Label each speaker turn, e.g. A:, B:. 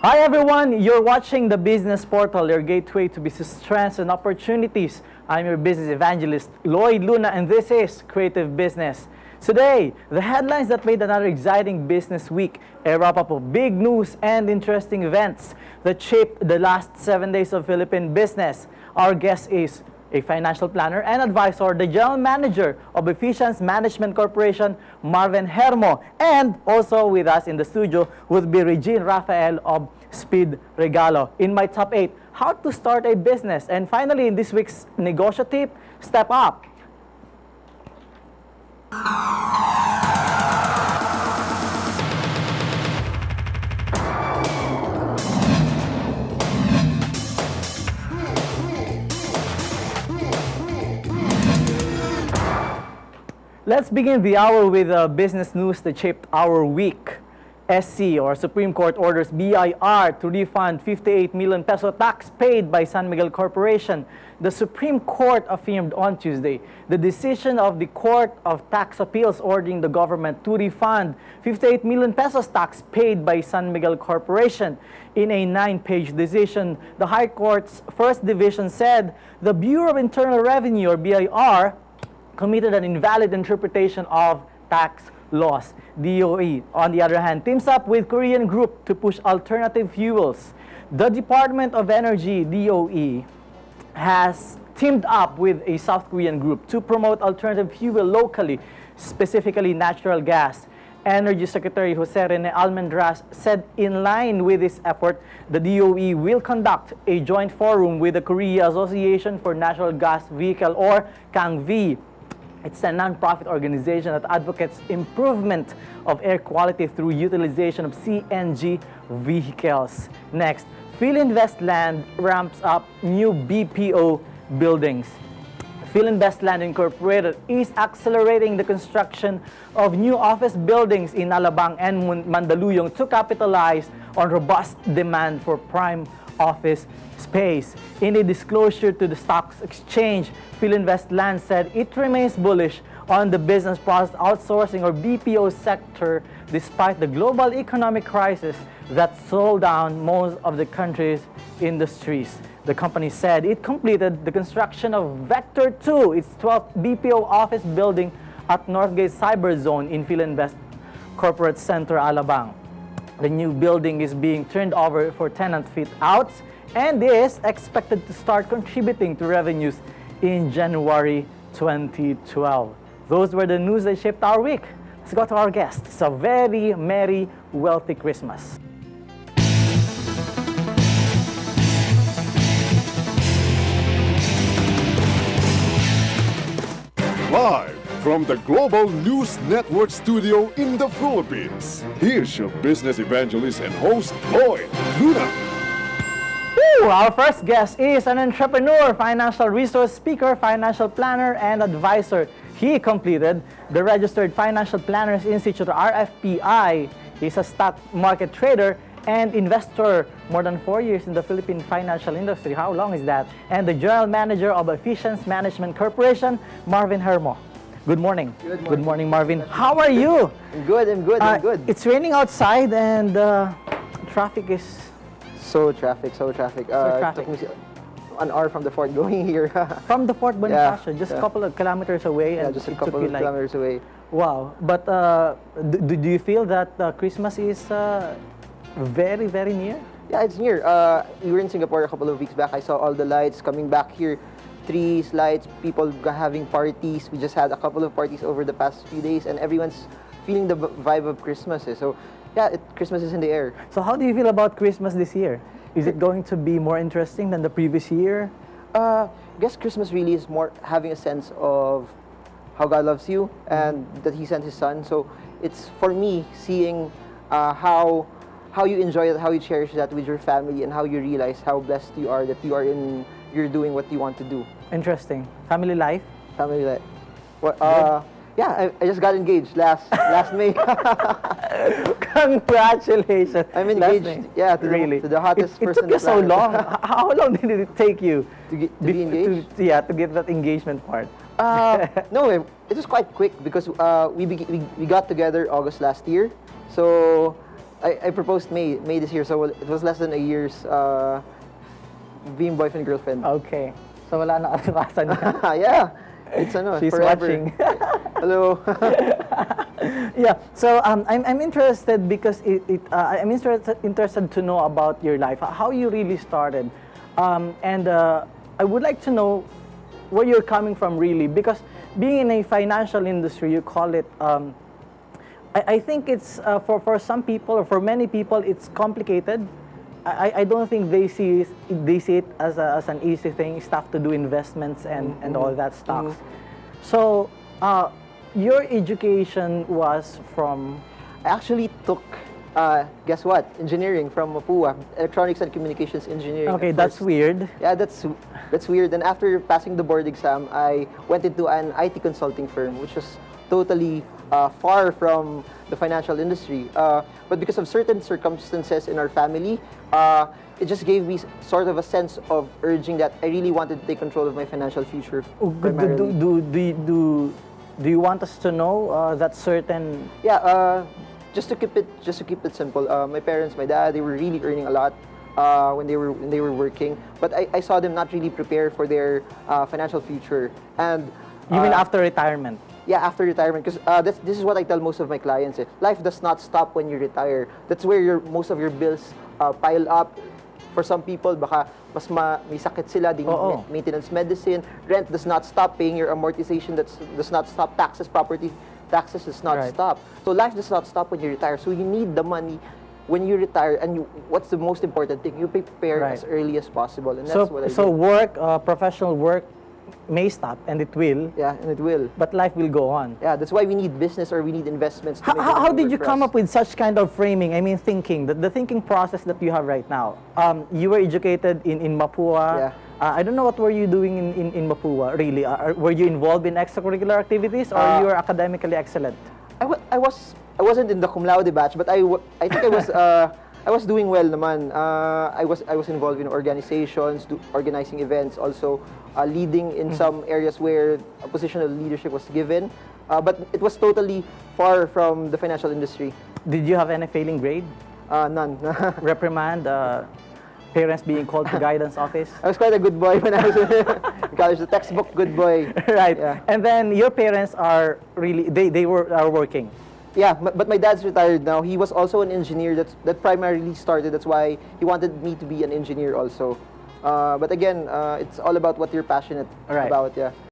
A: Hi everyone, you're watching the Business Portal, your gateway to business trends and opportunities. I'm your business evangelist, Lloyd Luna, and this is Creative Business. Today, the headlines that made another exciting business week, a wrap-up of big news and interesting events that shaped the last 7 days of Philippine business. Our guest is a financial planner and advisor, the general manager of Ephesians Management Corporation, Marvin Germo. And also with us in the studio would be Regine Rafael of Speedregalo. In my top 8, how to start a business. And finally, in this week's Negosyo tip, step up. Let's begin the hour with business news that shaped our week. SC, or Supreme Court, orders BIR to refund 58 million peso tax paid by San Miguel Corporation. The Supreme Court affirmed on Tuesday the decision of the Court of Tax Appeals ordering the government to refund 58 million pesos tax paid by San Miguel Corporation. In a 9-page decision, the High Court's First Division said the Bureau of Internal Revenue, or BIR, committed an invalid interpretation of tax laws. DOE, on the other hand, teams up with Korean group to push alternative fuels. The Department of Energy, DOE, has teamed up with a South Korean group to promote alternative fuel locally, specifically natural gas. Energy Secretary Jose Rene Almendras said in line with this effort, the DOE will conduct a joint forum with the Korea Association for Natural Gas Vehicle, or KANGV. It's a non-profit organization that advocates improvement of air quality through utilization of CNG vehicles. Next, Philinvest Land ramps up new BPO buildings. Philinvest Land Incorporated is accelerating the construction of new office buildings in Alabang and Mandaluyong to capitalize on robust demand for prime office space. In a disclosure to the stock exchange, Philinvest Land said it remains bullish on the business process outsourcing, or BPO sector, despite the global economic crisis that slowed down most of the country's industries. The company said it completed the construction of Vector 2, its 12th BPO office building at Northgate Cyber Zone in Philinvest Corporate Center, Alabang. The new building is being turned over for tenant fit-outs and is expected to start contributing to revenues in January 2012. Those were the news that shaped our week. Let's go to our guest. It's a very merry, wealthy Christmas.
B: Live from the Global News Network studio in the Philippines, here's your business evangelist and host, Lloyd Luna.
A: Our first guest is an entrepreneur, financial resource speaker, financial planner, and advisor. He completed the Registered Financial Planners Institute, or RFPI. He's a stock market trader and investor, more than 4 years in the Philippine financial industry. How long is that? And the general manager of Ephesians Management Corporation, Marvin Germo. Good morning. Good morning, Marvin. How are you?
C: I'm good. I'm good.
A: It's raining outside and traffic is...
C: So traffic. It took me an hour from the fort going here.
A: From the Fort Bonifacio, just a couple of kilometers away.
C: Yeah, just a couple of kilometers away.
A: Wow. But do you feel that Christmas is very, very near?
C: Yeah, it's near. We were in Singapore a couple of weeks back. I saw all the lights coming back here. Trees, lights, people having parties. We just had a couple of parties over the past few days, and everyone's feeling the vibe of Christmas. So, yeah, Christmas is in the air.
A: So how do you feel about Christmas this year? Is it going to be more interesting than the previous year?
C: I guess Christmas really is more having a sense of how God loves you and that He sent His Son. So it's, for me, seeing how you enjoy it, how you cherish that with your family, and how you realize how blessed you are that you're doing what you want to do.
A: Interesting. Family life?
C: Family life. Well, yeah, I just got engaged last May.
A: Congratulations.
C: I'm engaged. Yeah, to the hottest person.
A: It took you so long. How long did it take you
C: to be engaged?
A: To get that engagement part.
C: No, it was quite quick because we got together August last year. So I proposed May this year, so it was less than a year's being boyfriend girlfriend.
A: Okay. So wala na katukasan niya.
C: Yeah, it's
A: She's
C: forever.
A: watching.
C: Hello.
A: Yeah. So I'm interested because I'm interested to know about your life, how you really started, and I would like to know where you're coming from really, because being in a financial industry, you call it. I think it's for some people or for many people it's complicated. I don't think they see it as an easy thing, stuff to do, investments and all that stuff. So your education was from?
C: I actually took, guess what? Engineering from Mapua, Electronics and Communications Engineering.
A: Okay,
C: at
A: that's
C: first.
A: weird.
C: Yeah, that's weird. And after passing the board exam, I went into an IT consulting firm, which was totally far from the financial industry. But because of certain circumstances in our family, it just gave me sort of a sense of urging that I really wanted to take control of my financial future. Primarily.
A: Do you want us to know that certain?
C: Yeah, just to keep it simple. My parents, my dad, they were really earning a lot when they were working, but I saw them not really prepare for their financial future. And
A: You mean after retirement?
C: yeah, after retirement, because this is what I tell most of my clients. Life does not stop when you retire. That's where most of your bills pile up. For some people, baka may sakit sila, they need maintenance medicine. Rent does not stop. Paying your amortization does not stop. Taxes, property taxes does not stop. So life does not stop when you retire. So you need the money when you retire. And what's the most important thing? You prepare as early as possible. And that's what I
A: so
C: did.
A: work, professional work may stop, and it will.
C: Yeah, and it will.
A: But life will go on.
C: Yeah, that's why we need business or we need investments. To make
A: How did
C: everything
A: you
C: work for
A: come
C: us.
A: up with such kind of framing? I mean, thinking, the thinking process that you have right now. You were educated in Mapua.
C: Yeah.
A: I don't know what were you doing in Mapua, really. Were you involved in extracurricular activities, or you were academically excellent?
C: I wasn't in the cum laude batch, but I think I was doing well naman. I was involved in organizations, organizing events, also leading in some areas where a position of leadership was given. But it was totally far from the financial industry.
A: Did you have any failing grade?
C: None.
A: Reprimand? Parents being called to guidance office?
C: I was quite a good boy when I was in college. The textbook good boy.
A: Right.
C: Yeah.
A: And then your parents are really, are working.
C: Yeah, but my dad's retired now. He was also an engineer. That primarily started. That's why he wanted me to be an engineer also. But again, it's all about what you're passionate about. Yeah.